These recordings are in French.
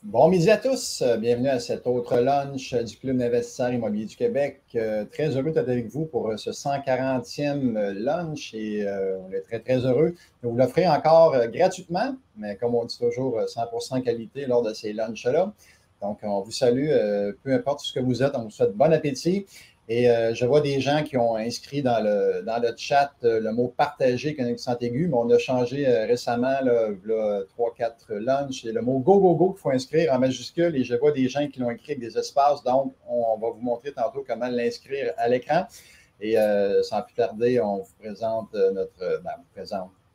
Bon midi à tous. Bienvenue à cet autre lunch du Club d'investisseurs immobiliers du Québec. Très heureux d'être avec vous pour ce 140e lunch et on est très, très heureux de vous l'offrir encore gratuitement, mais comme on dit toujours, 100% qualité lors de ces lunchs-là. Donc, on vous salue, peu importe ce que vous êtes, on vous souhaite bon appétit. Et je vois des gens qui ont inscrit dans le chat le mot partager connexion aiguë, mais on a changé récemment, là, 3-4 lunchs, et le mot go, go, go qu'il faut inscrire en majuscule. Et je vois des gens qui l'ont écrit avec des espaces, donc on va vous montrer tantôt comment l'inscrire à l'écran. Et sans plus tarder, on vous présente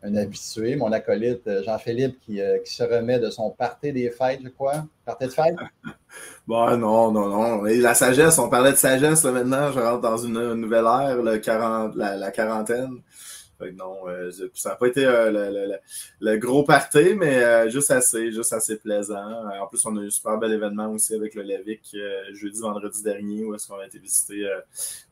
un habitué, mon acolyte Jean-Philippe, qui se remet de son party des fêtes, je crois. Party de fête? Bon, non. Et la sagesse, on parlait de sagesse là, maintenant. Je rentre dans une nouvelle ère, la quarantaine. Fait que non, ça n'a pas été le gros party, mais juste assez plaisant. En plus, on a eu un super bel événement aussi avec le Lévic jeudi, vendredi dernier, où est-ce qu'on a été visiter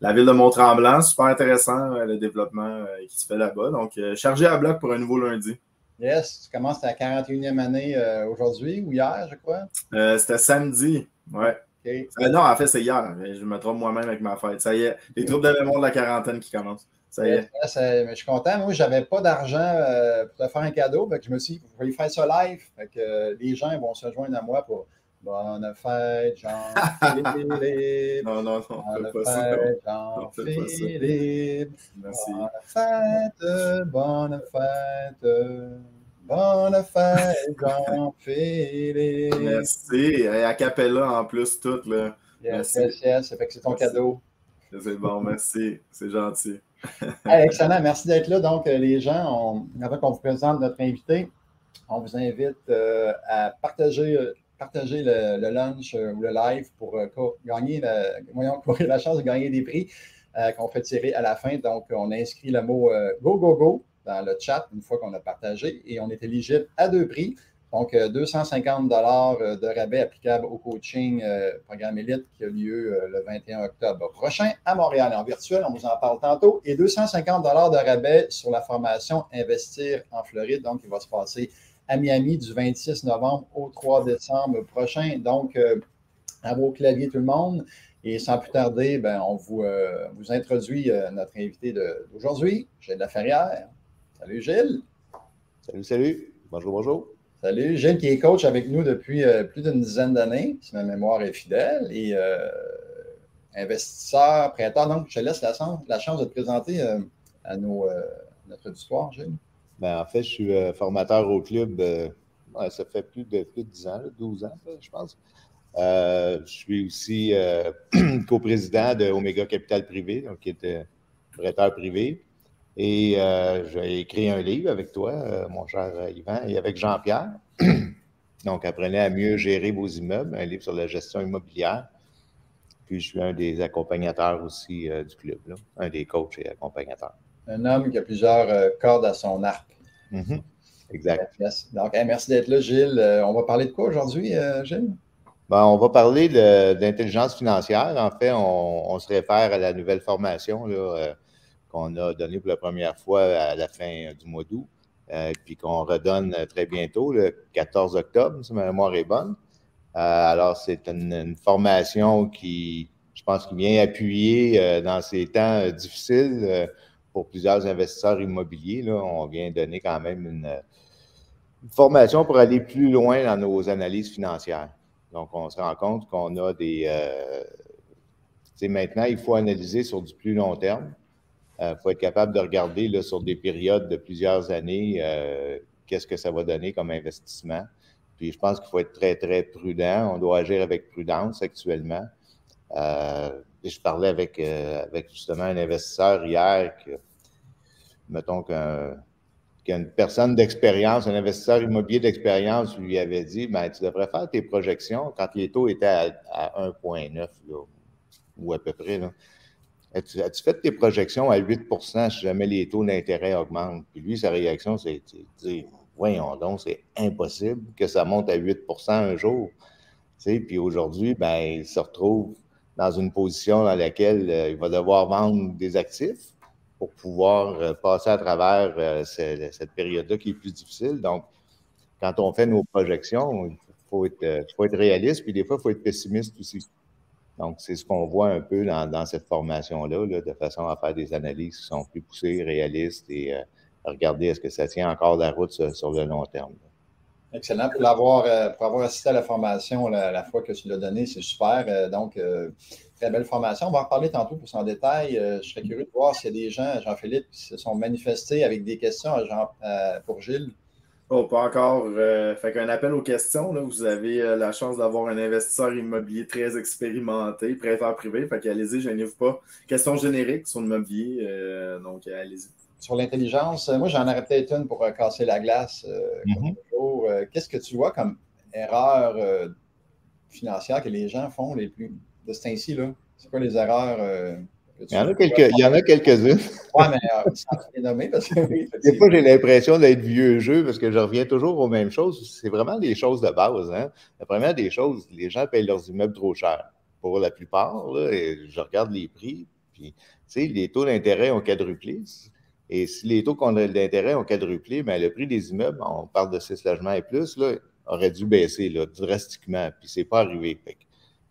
la ville de Mont-Tremblant. Super intéressant, le développement qui se fait là-bas. Donc, chargé à bloc pour un nouveau lundi. Yes, tu commences ta 41e année aujourd'hui ou hier, je crois. C'était samedi, ouais. Okay. Non, en fait, c'est hier. Je me trompe moi-même avec ma fête. Ça y est, les troubles de mémoire de la quarantaine qui commencent. Ça y est. Je suis content. Moi, je n'avais pas d'argent pour te faire un cadeau. Fait que je me suis dit, je vais faire ça live. Fait que les gens vont se joindre à moi pour bonne fête, Jean-Philippe. Non, Bonne fais pas ça. fête, Non, fais pas ça. Jean-Philippe. Merci. Bonne fête. Bonne fête, Jean-Philippe. Merci. Et a cappella en plus, tout, là. Yes, Merci. yes. Ça fait que c'est ton cadeau. C'est bon, merci. C'est gentil. Excellent, merci d'être là. Donc, les gens, avant qu'on vous présente notre invité, on vous invite à partager le lunch ou le live pour courir la chance de gagner des prix qu'on fait tirer à la fin. Donc, on a inscrit le mot go, go, go dans le chat une fois qu'on a partagé et on est éligible à 2 prix. Donc, 250 $ de rabais applicable au coaching programme Élite qui a lieu le 21 octobre prochain à Montréal en virtuel. On vous en parle tantôt. Et 250 $ de rabais sur la formation Investir en Floride. Donc, il va se passer à Miami du 26 novembre au 3 décembre prochain. Donc, à vos claviers tout le monde. Et sans plus tarder, on vous introduit notre invité d'aujourd'hui, Gilles Laferrière. Salut Gilles. Salut. Bonjour. Salut, Gilles qui est coach avec nous depuis plus d'une dizaine d'années, si ma mémoire est fidèle, et investisseur, prêteur. Donc, je te laisse la chance de te présenter à notre auditoire, Gilles. En fait, je suis formateur au club, ça fait plus de 10 ans, 12 ans, je pense. Je suis aussi coprésident de Omega Capital Privé, donc qui est prêteur privé. Et j'ai écrit un livre avec toi, mon cher Yvan, et avec Jean-Pierre. Donc, apprenez à mieux gérer vos immeubles, un livre sur la gestion immobilière. Puis, je suis un des accompagnateurs aussi du club, là, un des coachs et accompagnateurs. Un homme qui a plusieurs cordes à son arc. Mm-hmm. Exact. Yes. Donc, merci d'être là, Gilles. On va parler de quoi aujourd'hui, Gilles? On va parler d'intelligence financière. En fait, on se réfère à la nouvelle formation là, qu'on a donnée pour la première fois à la fin du mois d'août, puis qu'on redonne très bientôt, le 14 octobre, si ma mémoire est bonne. Alors, c'est une formation qui, je pense, qui vient appuyer dans ces temps difficiles pour plusieurs investisseurs immobiliers. Là, on vient donner quand même une formation pour aller plus loin dans nos analyses financières. Donc, on se rend compte qu'on a maintenant, il faut analyser sur du plus long terme. Il faut être capable de regarder là, sur des périodes de plusieurs années qu'est-ce que ça va donner comme investissement. Puis, je pense qu'il faut être très, très prudent. On doit agir avec prudence actuellement. Et je parlais avec justement un investisseur hier mettons qu'une personne d'expérience, un investisseur immobilier d'expérience lui avait dit, tu devrais faire tes projections quand les taux étaient à 1,9 là, ou à peu près. Là. As-tu fait tes projections à 8 si jamais les taux d'intérêt augmentent? Puis lui, sa réaction, c'est de dire, voyons donc, c'est impossible que ça monte à 8 un jour. Puis aujourd'hui, il se retrouve dans une position dans laquelle il va devoir vendre des actifs pour pouvoir passer à travers cette période-là qui est plus difficile. Donc, quand on fait nos projections, il faut être réaliste, puis des fois, il faut être pessimiste aussi. Donc, c'est ce qu'on voit un peu dans cette formation-là, là, de façon à faire des analyses qui sont plus poussées, réalistes et à regarder est-ce que ça tient encore la route sur le long terme. Excellent. Pour avoir assisté à la formation la fois que tu l'as donnée, c'est super. Très belle formation. On va en reparler tantôt plus en détail. Je serais curieux de voir s'il y a des gens, Jean-Philippe, qui se sont manifestés avec des questions pour Gilles. Oh, pas encore. Fait qu'un appel aux questions. Là, vous avez la chance d'avoir un investisseur immobilier très expérimenté, prêteur privé. Fait qu'allez-y, gênez-vous pas. Questions génériques sur l'immobilier. Donc, allez-y. Sur l'intelligence, moi, j'en aurais peut-être une pour casser la glace. Comme toujours. Qu'est-ce que tu vois comme erreur financière que les gens font les plus de ce temps-ci, là? C'est quoi les erreurs il y en a quelques-unes. Oui, mais sans les nommer, parce que oui, des fois, j'ai l'impression d'être vieux jeu parce que je reviens toujours aux mêmes choses. C'est vraiment des choses de base. Hein? La première des choses, les gens payent leurs immeubles trop cher. Pour la plupart, là, et je regarde les prix, puis les taux d'intérêt ont quadruplé. Et si les taux d'intérêt ont quadruplé, bien, le prix des immeubles, on parle de 6 logements et plus, là, aurait dû baisser là, drastiquement. Puis c'est pas arrivé.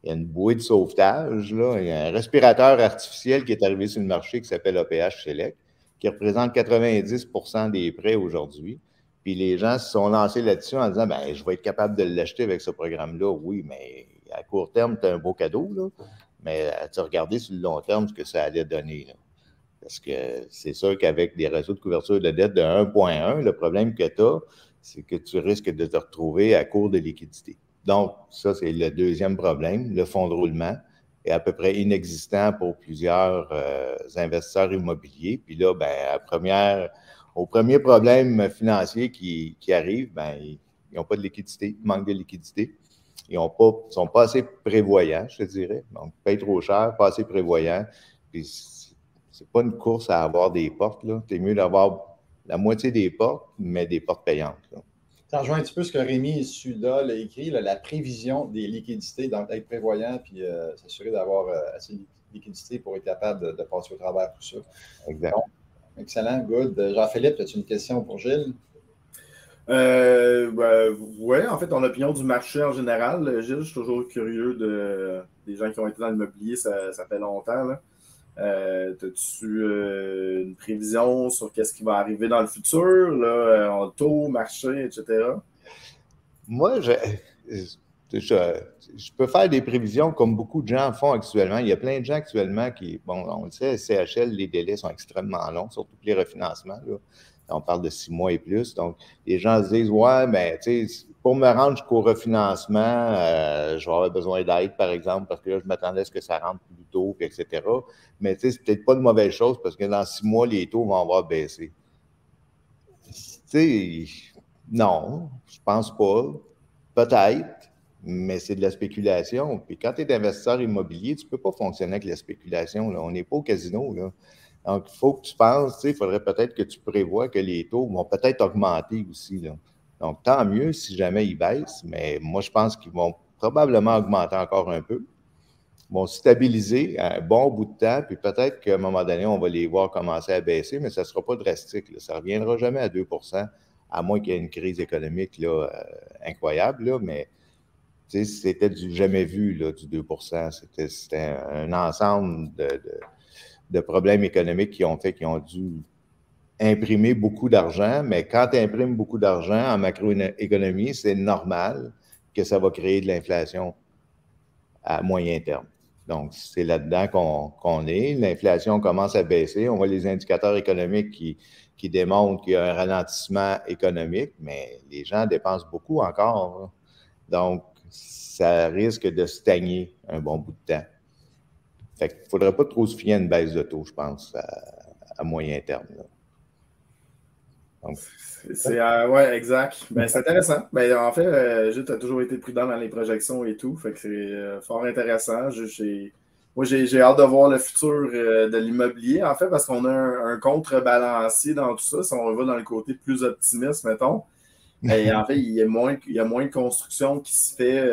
Il y a une bouée de sauvetage, là. Il y a un respirateur artificiel qui est arrivé sur le marché qui s'appelle APH Select, qui représente 90% des prêts aujourd'hui. Puis les gens se sont lancés là-dessus en disant, ben, je vais être capable de l'acheter avec ce programme-là. Oui, mais à court terme, tu as un beau cadeau, là. Mais tu as regardé sur le long terme ce que ça allait donner, là. Parce que c'est sûr qu'avec des réseaux de couverture de dette de 1,1, le problème que tu as, c'est que tu risques de te retrouver à court de liquidité. Donc, ça, c'est le deuxième problème. Le fonds de roulement est à peu près inexistant pour plusieurs investisseurs immobiliers. Puis là, ben, au premier problème financier qui arrive, ben, ils n'ont pas de liquidité, ils manquent de liquidité. Ils ne sont pas assez prévoyants, je te dirais. Donc, ils payent trop cher, pas assez prévoyants. Puis, c'est pas une course à avoir des portes, là. C'est mieux d'avoir la moitié des portes, mais des portes payantes, là. Ça rejoint un petit peu ce que Rémi Suda l'a écrit, là, la prévision des liquidités, donc être prévoyant puis s'assurer d'avoir assez de liquidités pour être capable de passer au travers tout ça. Exact. Donc, excellent, good. Jean-Philippe, as-tu une question pour Gilles? Oui, en fait, ton opinion du marché en général. Gilles, je suis toujours curieux des gens qui ont été dans l'immobilier, ça fait longtemps, là. As-tu une prévision sur qu'est-ce qui va arriver dans le futur, là, en taux, marché, etc.? Moi, je peux faire des prévisions comme beaucoup de gens font actuellement. Il y a plein de gens actuellement qui, bon, on le sait, CHL, les délais sont extrêmement longs, surtout pour les refinancements, là. On parle de 6 mois et plus. Donc, les gens se disent, ouais, ben, tu sais, pour me rendre jusqu'au refinancement, je vais avoir besoin d'aide, par exemple, parce que là, je m'attendais à ce que ça rentre plus tôt, puis etc. Mais, tu sais, c'est peut-être pas de mauvaise chose parce que dans 6 mois, les taux vont avoir baissé. Tu sais, non, je pense pas. Peut-être, mais c'est de la spéculation. Puis quand tu es investisseur immobilier, tu ne peux pas fonctionner avec la spéculation, là. On n'est pas au casino, là. Donc, il faut que tu penses, tu sais, il faudrait peut-être que tu prévois que les taux vont peut-être augmenter aussi, là. Donc, tant mieux si jamais ils baissent, mais moi, je pense qu'ils vont probablement augmenter encore un peu. Ils vont stabiliser un bon bout de temps, puis peut-être qu'à un moment donné, on va les voir commencer à baisser, mais ça ne sera pas drastique, là. Ça ne reviendra jamais à 2 %, à moins qu'il y ait une crise économique là, incroyable, là, mais tu sais, c'était du jamais vu, là, du 2 %. C'était un ensemble de problèmes économiques qui ont fait qu'ils ont dû imprimer beaucoup d'argent, mais quand tu imprimes beaucoup d'argent en macroéconomie, c'est normal que ça va créer de l'inflation à moyen terme. Donc, c'est là-dedans qu'on est. L'inflation commence à baisser. On voit les indicateurs économiques qui démontrent qu'il y a un ralentissement économique, mais les gens dépensent beaucoup encore, hein. Donc, ça risque de stagner un bon bout de temps. Fait qu'il ne faudrait pas trop se fier à une baisse de taux, je pense, à moyen terme, là. Oui, exact. Ben, c'est intéressant. Ben, en fait, Gilles, tu as toujours été prudent dans les projections et tout. Fait que c'est fort intéressant. Moi, j'ai hâte de voir le futur de l'immobilier, en fait, parce qu'on a un contrebalancier dans tout ça. Si on va dans le côté plus optimiste, mettons. Et en fait, il y a moins de construction qui se fait.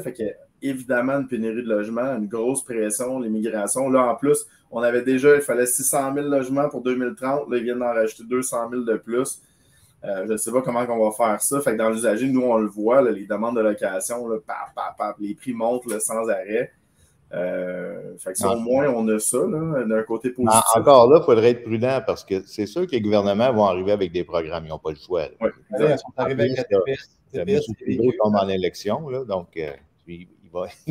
Fait qu'il y a évidemment une pénurie de logements, une grosse pression, l'immigration. Là, en plus, il fallait 600 000 logements pour 2030. Là, ils viennent d'en rajouter 200 000 de plus. Je ne sais pas comment on va faire ça. Fait que dans l'usager, nous, on le voit, là, les demandes de location, là, les prix montent là, sans arrêt. Fait que ça, au moins, on a ça d'un côté positif. Encore là, il faudrait être prudent parce que c'est sûr que les gouvernements vont arriver avec des programmes. Ils n'ont pas le choix. Oui, ils sont arrivés avec la TPS. M. Trudeau tombe en élection, là, donc il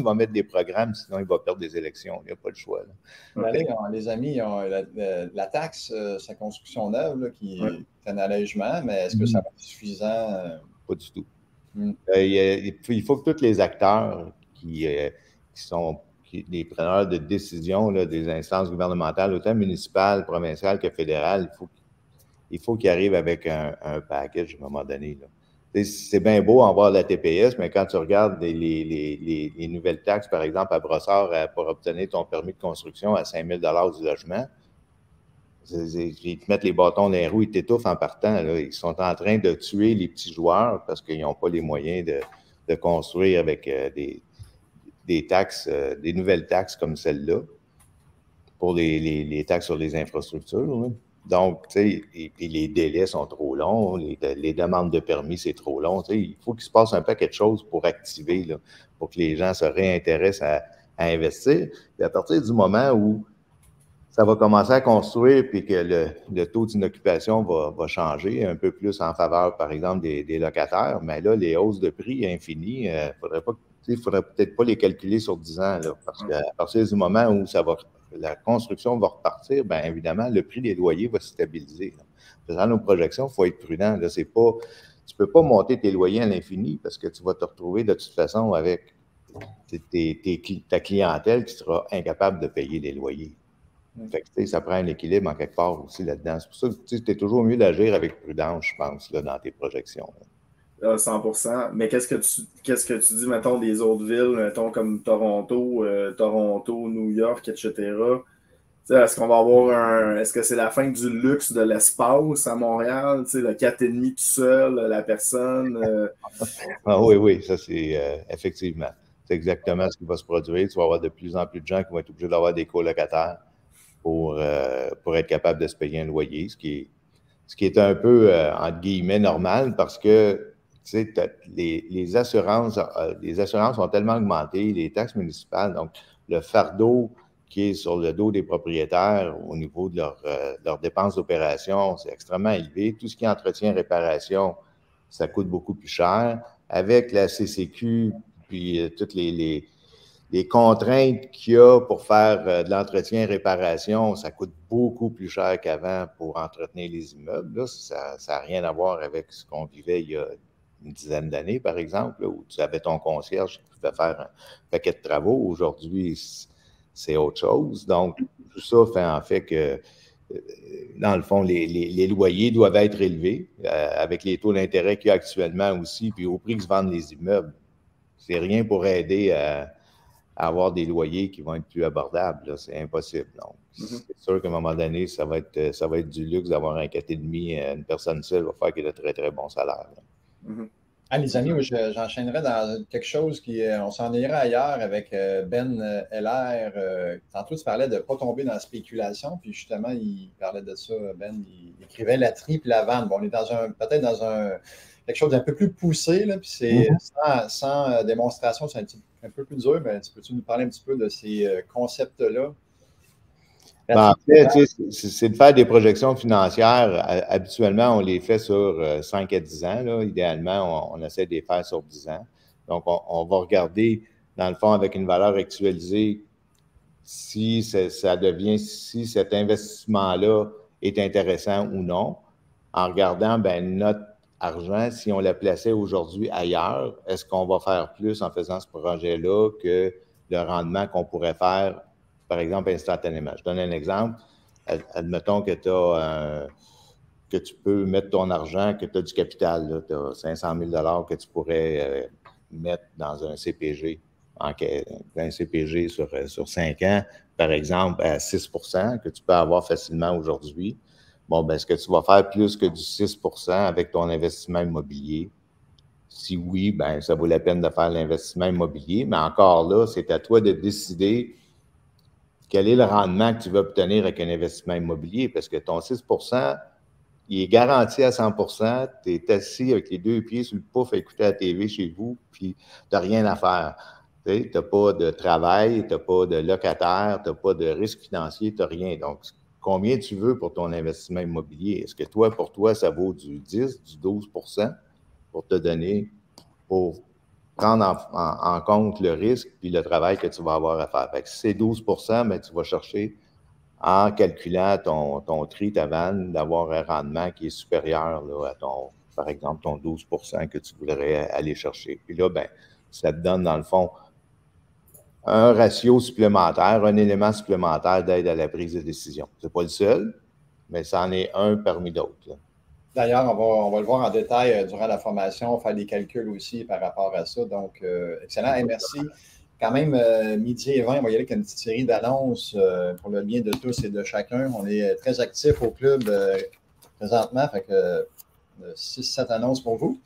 va mettre des programmes, sinon il va perdre des élections. Il n'y a pas le choix. Là. Les amis, ils ont la taxe sur la construction neuve là, qui est un allègement, mais est-ce que ça va être suffisant? Pas du tout. Il faut que tous les acteurs qui sont les preneurs de décision là, des instances gouvernementales, autant municipales, provinciales que fédérales, il faut qu'ils arrivent avec un package à un moment donné. Là. C'est bien beau en voir la TPS, mais quand tu regardes les nouvelles taxes, par exemple, à Brossard, pour obtenir ton permis de construction à 5 000 du logement, ils te mettent les bâtons dans les roues, ils t'étouffent en partant. Là. Ils sont en train de tuer les petits joueurs parce qu'ils n'ont pas les moyens de construire avec des taxes, des nouvelles taxes comme celle-là pour les taxes sur les infrastructures. Là. Donc, tu sais, et les délais sont trop longs, les demandes de permis, c'est trop long. Tu sais, il faut qu'il se passe un paquet de choses pour activer, là, pour que les gens se réintéressent à investir. Et à partir du moment où ça va commencer à construire puis que le taux d'inoccupation va changer un peu plus en faveur, par exemple, des locataires, mais là, les hausses de prix infinies, il ne faudrait peut-être pas les calculer sur 10 ans, là, parce qu'à partir du moment où la construction va repartir, bien évidemment, le prix des loyers va se stabiliser. Là. Faisant nos projections, il faut être prudent. Là, tu ne peux pas monter tes loyers à l'infini parce que tu vas te retrouver de toute façon avec ta clientèle qui sera incapable de payer les loyers. Fait que, ça prend un équilibre en quelque part aussi là-dedans. C'est pour ça que tu es toujours mieux d'agir avec prudence, je pense, là, dans tes projections. Là. 100%. Mais qu'est-ce que tu dis, mettons, des autres villes, mettons, comme Toronto, New York, etc. Est-ce qu'on va avoir est-ce que c'est la fin du luxe de l'espace à Montréal? Le 4,5 tout seul, la personne. Oui, ça c'est effectivement. C'est exactement ce qui va se produire. Tu vas avoir de plus en plus de gens qui vont être obligés d'avoir des colocataires pour être capable de se payer un loyer, ce qui est un peu, entre guillemets, normal parce que les assurances ont tellement augmenté, les taxes municipales, donc le fardeau qui est sur le dos des propriétaires au niveau de leurs dépenses d'opération, c'est extrêmement élevé. Tout ce qui est entretien, réparation, ça coûte beaucoup plus cher. Avec la CCQ, puis toutes les contraintes qu'il y a pour faire de l'entretien et réparation, ça coûte beaucoup plus cher qu'avant pour entretenir les immeubles. Là, ça n'a rien à voir avec ce qu'on vivait il y a une dizaine d'années, par exemple, là, où tu avais ton concierge qui pouvait faire un paquet de travaux. Aujourd'hui, c'est autre chose. Donc, tout ça fait en fait que, dans le fond, les loyers doivent être élevés avec les taux d'intérêt qu'il y a actuellement aussi, puis au prix que se vendent les immeubles. C'est rien pour aider à avoir des loyers qui vont être plus abordables. C'est impossible. Donc, c'est sûr qu'à un moment donné, ça va être du luxe d'avoir un 4,5. Une personne seule va faire qu'il a de très, très bons salaires. Les amis, j'enchaînerais dans quelque chose on s'en irait ailleurs avec Ben LR. Tantôt, tu parlais de ne pas tomber dans la spéculation, puis justement, il parlait de ça, Ben, il écrivait la tri puis la vente. Bon, on est peut-être dans quelque chose d'un peu plus poussé, là, puis c'est sans démonstration, c'est un peu plus dur, mais peux-tu nous parler un petit peu de ces concepts-là? En fait, c'est de faire des projections financières. Habituellement, on les fait sur 5 à 10 ans. Là. Idéalement, on essaie de les faire sur 10 ans. Donc, on va regarder, dans le fond, avec une valeur actualisée, si cet investissement-là est intéressant ou non, en regardant notre argent, si on le plaçait aujourd'hui ailleurs, est-ce qu'on va faire plus en faisant ce projet-là que le rendement qu'on pourrait faire, par exemple, instantanément? Je donne un exemple. Admettons que tu peux mettre ton argent, que tu as du capital, tu as 500 000 que tu pourrais mettre dans un CPG, un CPG sur 5 ans, par exemple, à 6 que tu peux avoir facilement aujourd'hui. Bon, est-ce que tu vas faire plus que du 6 avec ton investissement immobilier? Si oui, ça vaut la peine de faire l'investissement immobilier, mais encore là, c'est à toi de décider quel est le rendement que tu veux obtenir avec un investissement immobilier, parce que ton 6 il est garanti à 100%. Tu es assis avec les deux pieds sur le pouf à écouter la TV chez vous, puis tu n'as rien à faire. Tu n'as pas de travail, tu n'as pas de locataire, tu n'as pas de risque financier, tu n'as rien. Donc, combien tu veux pour ton investissement immobilier? Est-ce que pour toi, ça vaut du 10, du 12% pour te donner, pour prendre en compte le risque puis le travail que tu vas avoir à faire? Fait que si c'est 12%, mais tu vas chercher, en calculant ton tri, ta vanne, d'avoir un rendement qui est supérieur là, à par exemple, ton 12% que tu voudrais aller chercher. Puis là, ben, ça te donne, dans le fond, un ratio supplémentaire, un élément supplémentaire d'aide à la prise de décision. Ce n'est pas le seul, mais c'en est un parmi d'autres. D'ailleurs, on va le voir en détail durant la formation, faire des calculs aussi par rapport à ça. Donc, excellent. Et merci. Quand même, midi et 20, on va y aller avec une petite série d'annonces pour le bien de tous et de chacun. On est très actifs au club présentement, fait que 6-7 annonces pour vous.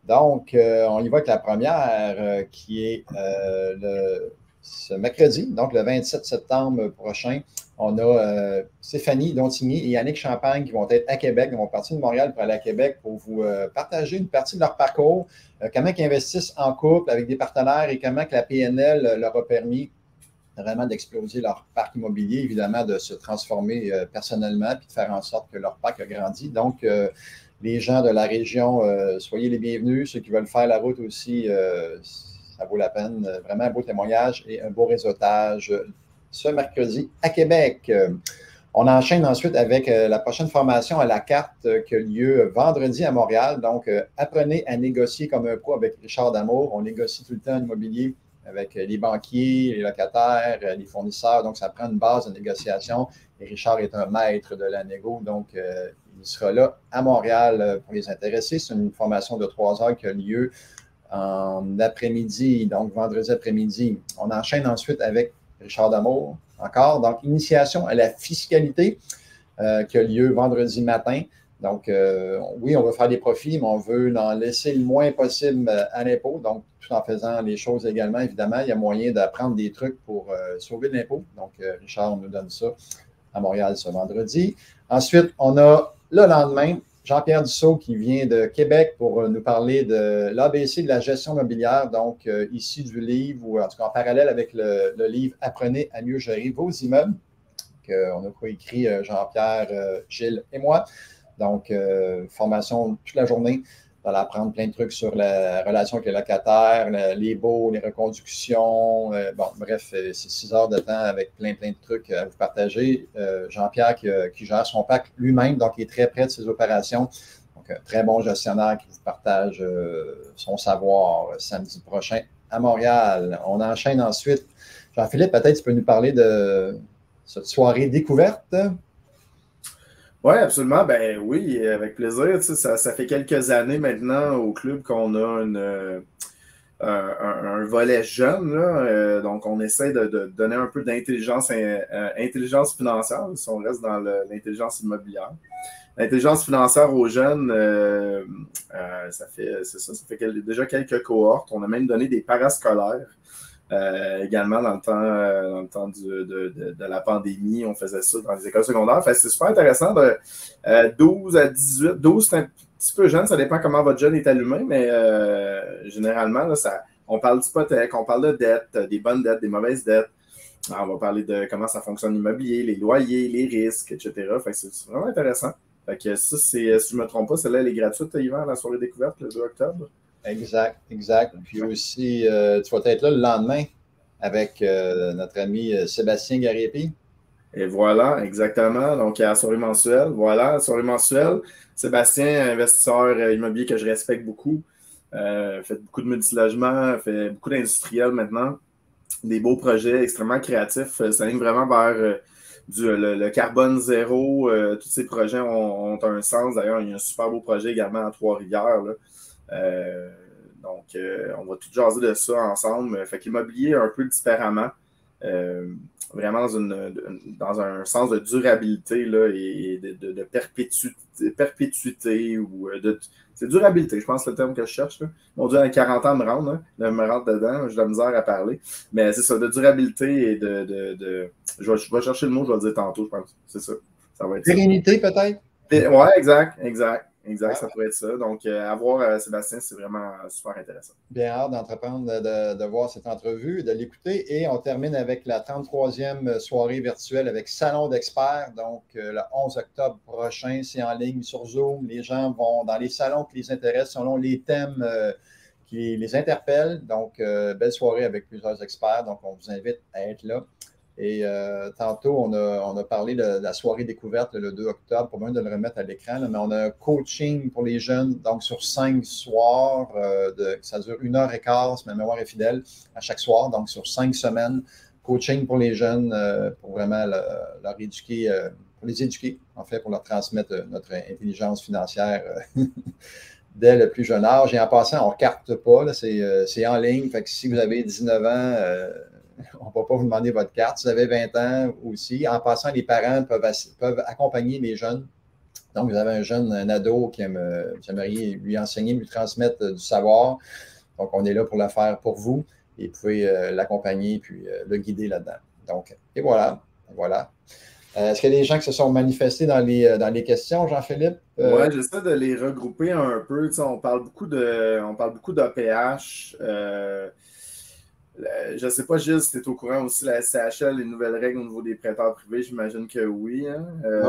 Donc, on y va avec la première qui est ce mercredi, donc le 27 septembre prochain. On a Stéphanie Dontigny et Yannick Champagne qui vont être à Québec. Ils vont partir de Montréal pour aller à Québec pour vous partager une partie de leur parcours, comment ils investissent en couple avec des partenaires et comment que la PNL leur a permis vraiment d'exploser leur parc immobilier, évidemment, de se transformer personnellement puis de faire en sorte que leur parc a grandi. Donc, les gens de la région, soyez les bienvenus. Ceux qui veulent faire la route aussi, ça vaut la peine. Vraiment un beau témoignage et un beau réseautage ce mercredi à Québec. On enchaîne ensuite avec la prochaine formation à la carte qui a lieu vendredi à Montréal. Donc, apprenez à négocier comme un pro avec Richard D'Amour. On négocie tout le temps l'immobilier avec les banquiers, les locataires, les fournisseurs. Donc, ça prend une base de négociation. Et Richard est un maître de la négo. Donc, il sera là à Montréal pour les intéressés. C'est une formation de 3 heures qui a lieu en après-midi, donc vendredi après-midi. On enchaîne ensuite avec Richard D'Amour, encore. Donc, initiation à la fiscalité qui a lieu vendredi matin. Donc, oui, on veut faire des profits, mais on veut en laisser le moins possible à l'impôt. Donc, tout en faisant les choses également, évidemment, il y a moyen d'apprendre des trucs pour sauver l'impôt. Donc, Richard nous donne ça à Montréal ce vendredi. Ensuite, on a le lendemain Jean-Pierre Dussault qui vient de Québec pour nous parler de l'ABC de la gestion immobilière, donc issu du livre, ou en tout cas en parallèle avec le livre « Apprenez à mieux gérer vos immeubles » qu'on a coécrit Jean-Pierre, Gilles et moi. Donc, formation toute la journée. Vous allez apprendre plein de trucs sur la relation avec les locataires, les baux, les reconductions. Bon, bref, c'est 6 heures de temps avec plein de trucs à vous partager. Jean-Pierre qui gère son parc lui-même, donc il est très près de ses opérations. Donc, un très bon gestionnaire qui vous partage son savoir samedi prochain à Montréal. On enchaîne ensuite. Jean-Philippe, peut-être tu peux nous parler de cette soirée découverte. Oui, absolument. Ben oui, avec plaisir. Tu sais, ça fait quelques années maintenant au club qu'on a un volet jeune. Là. Donc, on essaie de donner un peu d'intelligence intelligence financière, si on reste dans l'intelligence immobilière. L'intelligence financière aux jeunes, ça fait déjà quelques cohortes. On a même donné des parascolaires. Également dans le temps de la pandémie, on faisait ça dans les écoles secondaires. Fait que c'est super intéressant. 12 à 18, 12 c'est un petit peu jeune, ça dépend comment votre jeune est allumé, mais généralement, là, on parle d'hypothèque, on parle de dettes, des bonnes dettes, des mauvaises dettes. Alors, on va parler de comment ça fonctionne l'immobilier, les loyers, les risques, etc. Fait que c'est vraiment intéressant. Fait que ça, si je ne me trompe pas, celle-là, elle est gratuite, Yvan, la soirée découverte, le 2 octobre. Exact. Puis aussi, tu vas être là le lendemain avec notre ami Sébastien Gariepi. Et voilà, exactement. Donc, à la soirée mensuelle. Voilà, la soirée mensuelle. Sébastien, investisseur immobilier que je respecte beaucoup, fait beaucoup de multilogements, fait beaucoup d'industriels maintenant. Des beaux projets extrêmement créatifs. Ça ligne vraiment vers le carbone zéro. Tous ces projets ont un sens. D'ailleurs, il y a un super beau projet également à Trois-Rivières, là. Donc, on va tout jaser de ça ensemble. Fait qu'immobilier un peu différemment, vraiment dans un sens de durabilité là, et de perpétuité ou c'est durabilité, je pense, c'est le terme que je cherche. Là. Mon Dieu, à 40 ans me rendre, hein, me rentre dedans, j'ai de la misère à parler. Mais c'est ça, de durabilité et je vais chercher le mot, je vais le dire tantôt, je pense. C'est ça. Ça va être pérennité, peut-être? Oui, exact. Ça Ouais. pourrait être ça. Donc, à voir, Sébastien, c'est vraiment super intéressant. Bien hâte d'entreprendre, de voir cette entrevue, de l'écouter. Et on termine avec la 33e soirée virtuelle avec Salon d'experts. Donc, le 11 octobre prochain, c'est en ligne sur Zoom. Les gens vont dans les salons qui les intéressent selon les thèmes qui les interpellent. Donc, belle soirée avec plusieurs experts. Donc, on vous invite à être là. Et tantôt, on a parlé de la soirée découverte le 2 octobre, pour même de le remettre à l'écran, mais on a un coaching pour les jeunes, donc sur 5 soirs, ça dure 1h15, si ma mémoire est fidèle, à chaque soir, donc sur 5 semaines, coaching pour les jeunes, pour vraiment leur éduquer, pour les éduquer, en fait, pour leur transmettre notre intelligence financière dès le plus jeune âge. Et en passant, on ne carte pas, c'est en ligne, fait que si vous avez 19 ans, on ne va pas vous demander votre carte. Si vous avez 20 ans aussi, en passant, les parents peuvent accompagner les jeunes. Donc, vous avez un jeune, un ado qui vous aimeriez lui enseigner, lui transmettre du savoir. Donc, on est là pour le faire pour vous et vous pouvez l'accompagner puis le guider là-dedans. Donc, et voilà. Est-ce qu'il y a des gens qui se sont manifestés dans les questions, Jean-Philippe? Oui, j'essaie de les regrouper un peu. Tu sais, on parle beaucoup d'APH. Je ne sais pas, Gilles, si tu es au courant aussi, la SCHL, les nouvelles règles au niveau des prêteurs privés, j'imagine que oui. Hein?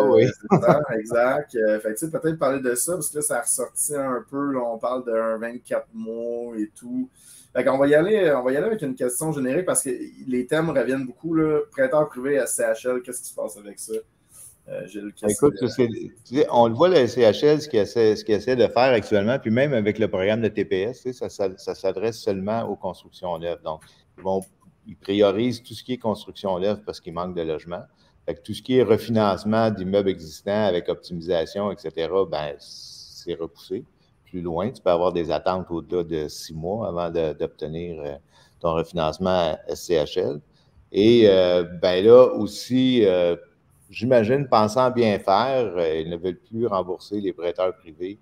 Oui. C'est ça, exact. Fait que, peut-être parler de ça, parce que là, ça a ressorti un peu. Là, on parle d'un 24 mois et tout. Fait qu'on va y aller avec une question générique, parce que les thèmes reviennent beaucoup. Là. Prêteurs privés, SCHL, qu'est-ce qui se passe avec ça? Gilles, Écoute, on le voit, le SCHL, ce qu'il essaie de faire actuellement, puis même avec le programme de TPS, ça s'adresse seulement aux constructions neuves. Donc, ils priorisent tout ce qui est construction neuve parce qu'il manque de logements. Fait que tout ce qui est refinancement d'immeubles existants avec optimisation, etc., ben, c'est repoussé plus loin. Tu peux avoir des attentes au-delà de 6 mois avant d'obtenir ton refinancement SCHL. Et ben là aussi, j'imagine, pensant bien faire, ils ne veulent plus rembourser les prêteurs privés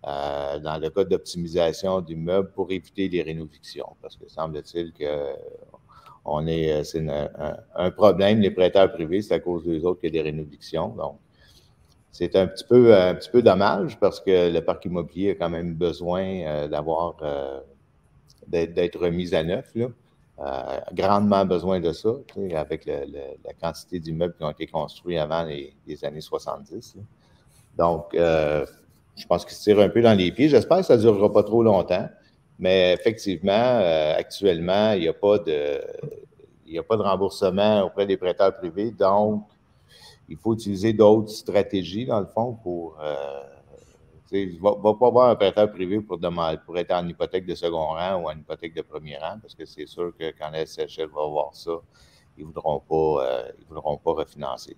dans le cas d'optimisation d'immeubles pour éviter les rénovictions. Parce que semble-t-il que c'est un problème, les prêteurs privés, c'est à cause des autres qu'il y a des rénovictions. Donc, c'est un petit peu dommage parce que le parc immobilier a quand même besoin d'être remis à neuf, là. Grandement besoin de ça, avec la quantité d'immeubles qui ont été construits avant les années 70. Là. Donc, je pense qu'ils se tirent un peu dans les pieds. J'espère que ça ne durera pas trop longtemps, mais effectivement, actuellement, il n'y a pas de remboursement auprès des prêteurs privés. Donc, il faut utiliser d'autres stratégies, dans le fond, pour... il ne va pas avoir un prêteur privé pour être en hypothèque de second rang ou en hypothèque de premier rang, parce que c'est sûr que quand la SCHL va voir ça, ils ne voudront pas refinancer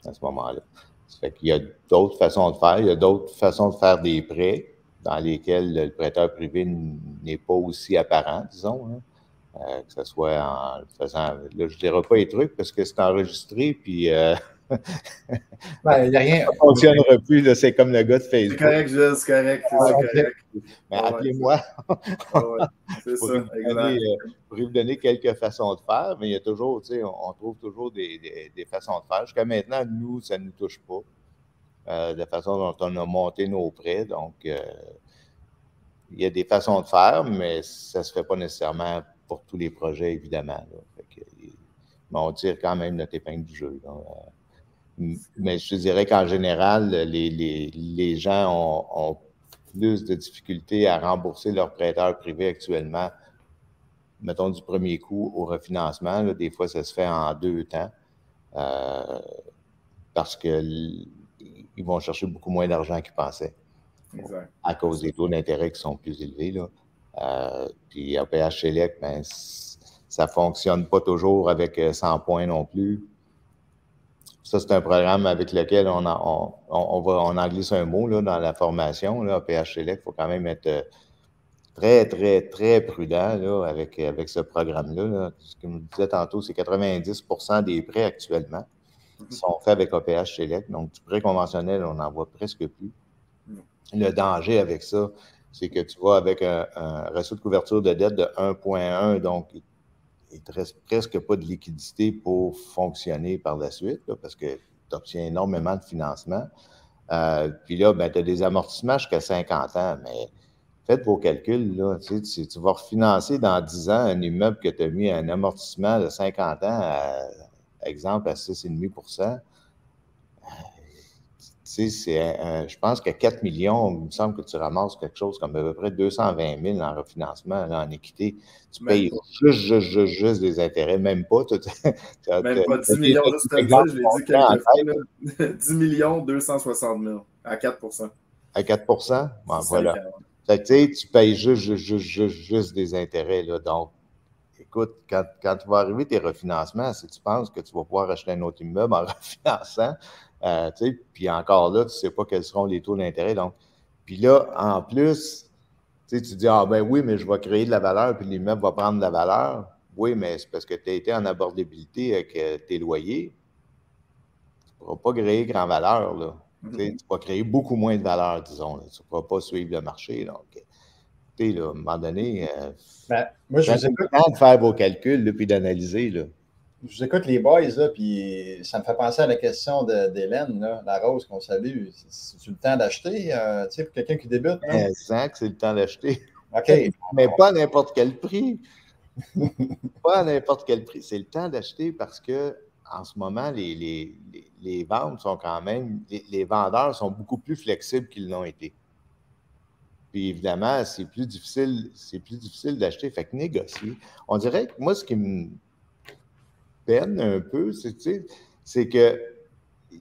à ce moment-là. Ça fait qu'il y a d'autres façons de faire. Il y a d'autres façons de faire des prêts dans lesquels le prêteur privé n'est pas aussi apparent, disons. Hein. Que ce soit en faisant... Là, je ne dirai pas les trucs parce que c'est enregistré, puis... Ben, il n'y a rien. Ça ne fonctionnera plus, là, c'est comme le gars de Facebook. C'est correct, Gilles, c'est correct. Mais appelez-moi. C'est ça, exact. Pour vous donner quelques façons de faire, mais il y a toujours, on trouve toujours des façons de faire. Jusqu'à maintenant, nous, ça ne nous touche pas. De la façon dont on a monté nos prêts. Donc, il y a des façons de faire, mais ça ne se fait pas nécessairement pour tous les projets, évidemment. Mais on tire quand même notre épingle du jeu. Là. Mais je te dirais qu'en général, les gens ont plus de difficultés à rembourser leurs prêteurs privés actuellement, mettons du premier coup au refinancement. Là, des fois, ça se fait en 2 temps parce qu'ils vont chercher beaucoup moins d'argent qu'ils pensaient. Exact. À cause des taux d'intérêt qui sont plus élevés. Là. Puis APH Select, ben, ça ne fonctionne pas toujours avec 100 points non plus. Ça, c'est un programme avec lequel on en glisse un mot là, dans la formation. Là, APH Select, il faut quand même être très, très, très prudent là, avec ce programme-là. Là. Ce que je disais tantôt, c'est 90% des prêts actuellement sont faits avec APH Select. Donc, du prêt conventionnel, on n'en voit presque plus. Le danger avec ça, c'est que tu vas avec un ratio de couverture de dette de 1,1, donc il ne te reste presque pas de liquidité pour fonctionner par la suite, là, parce que tu obtiens énormément de financement. Puis là, ben, tu as des amortissements jusqu'à 50 ans, mais faites vos calculs, là. Tu vas refinancer dans 10 ans un immeuble que tu as mis un amortissement de 50 ans, exemple, à 6,5 %. Je pense qu'à 4 millions, il me semble que tu ramasses quelque chose comme à peu près 220 000 en refinancement, là, en équité. Tu payes juste des intérêts, même pas. Même pas 10 millions, juste te le dire, je l'ai dit quelques fois, là, 10 millions 260 000 à 4 %. À 4 bon, voilà. Fait que, tu payes juste des intérêts. Là. Donc, écoute, quand tu vas arriver tes refinancements, si tu penses que tu vas pouvoir acheter un autre immeuble en refinançant, puis encore là, tu ne sais pas quels seront les taux d'intérêt. Donc, puis là, en plus, tu dis, ah ben oui, mais je vais créer de la valeur, puis l'immeuble va prendre de la valeur. Oui, mais c'est parce que tu as été en abordabilité avec tes loyers. Tu ne pourras pas créer grand valeur, là. Tu vas créer beaucoup moins de valeur, disons. Là. Tu ne pourras pas suivre le marché. Donc, là, à un moment donné, moi, je vous écoute. De faire vos calculs, là, puis d'analyser. Là. Je vous écoute les boys, là, puis ça me fait penser à la question d'Hélène, la Rose qu'on salue. C'est-tu le temps d'acheter, pour quelqu'un qui débute? Je sens que c'est le temps d'acheter. OK. Mais pas à n'importe quel prix. Pas à n'importe quel prix. C'est le temps d'acheter parce que en ce moment, les ventes sont quand même... Les vendeurs sont beaucoup plus flexibles qu'ils l'ont été. Puis évidemment, c'est plus difficile d'acheter. Fait que négocier. On dirait que moi, ce qui me peine un peu, c'est que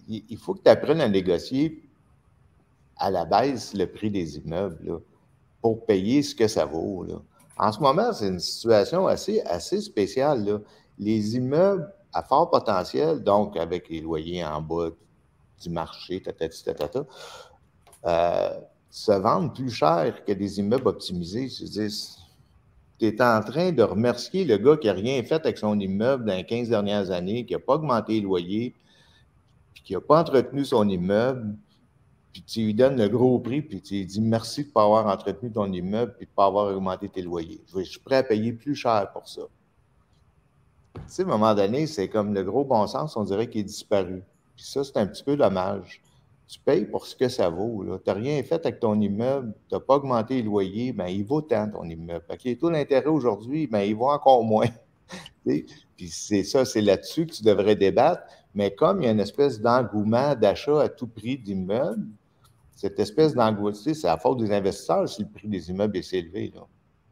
il faut que tu apprennes à négocier à la baisse le prix des immeubles là, pour payer ce que ça vaut. Là. En ce moment, c'est une situation assez spéciale. Là. Les immeubles à fort potentiel, donc avec les loyers en bas du marché, se vendent plus cher que des immeubles optimisés. Tu es en train de remercier le gars qui n'a rien fait avec son immeuble dans les 15 dernières années, qui n'a pas augmenté les loyers, puis qui n'a pas entretenu son immeuble, puis tu lui donnes le gros prix, puis tu lui dis merci de ne pas avoir entretenu ton immeuble, puis de ne pas avoir augmenté tes loyers. Je suis prêt à payer plus cher pour ça. Tu sais, à un moment donné, c'est comme le gros bon sens, on dirait qu'il est disparu. Puis ça, c'est un petit peu dommage. Tu payes pour ce que ça vaut. Tu n'as rien fait avec ton immeuble, tu n'as pas augmenté les loyers, bien, il vaut tant ton immeuble. Fait que les taux d'intérêt aujourd'hui, bien, il vaut encore moins. Puis c'est ça, c'est là-dessus que tu devrais débattre. Mais comme il y a une espèce d'engouement d'achat à tout prix d'immeubles, cette espèce d'engouement, c'est la faute des investisseurs si le prix des immeubles est si élevé. Là.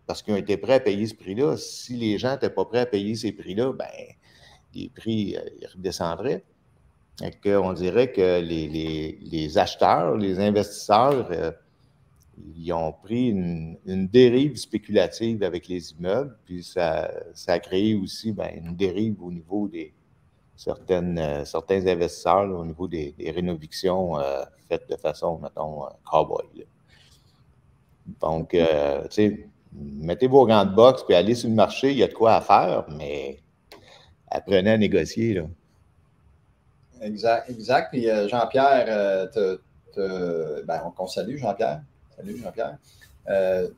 Parce qu'ils ont été prêts à payer ce prix-là. Si les gens n'étaient pas prêts à payer ces prix-là, bien, les prix ils redescendraient. On dirait que les acheteurs, les investisseurs, ils ont pris une dérive spéculative avec les immeubles, puis ça a créé aussi une dérive au niveau des certains investisseurs, là, au niveau des rénovations faites de façon, mettons, cowboy. Là. Donc, tu sais, mettez vos gants de boxe, puis allez sur le marché, il y a de quoi à faire, mais apprenez à négocier, là. Exact. Puis Jean-Pierre, on salue Jean-Pierre. Salut Jean-Pierre.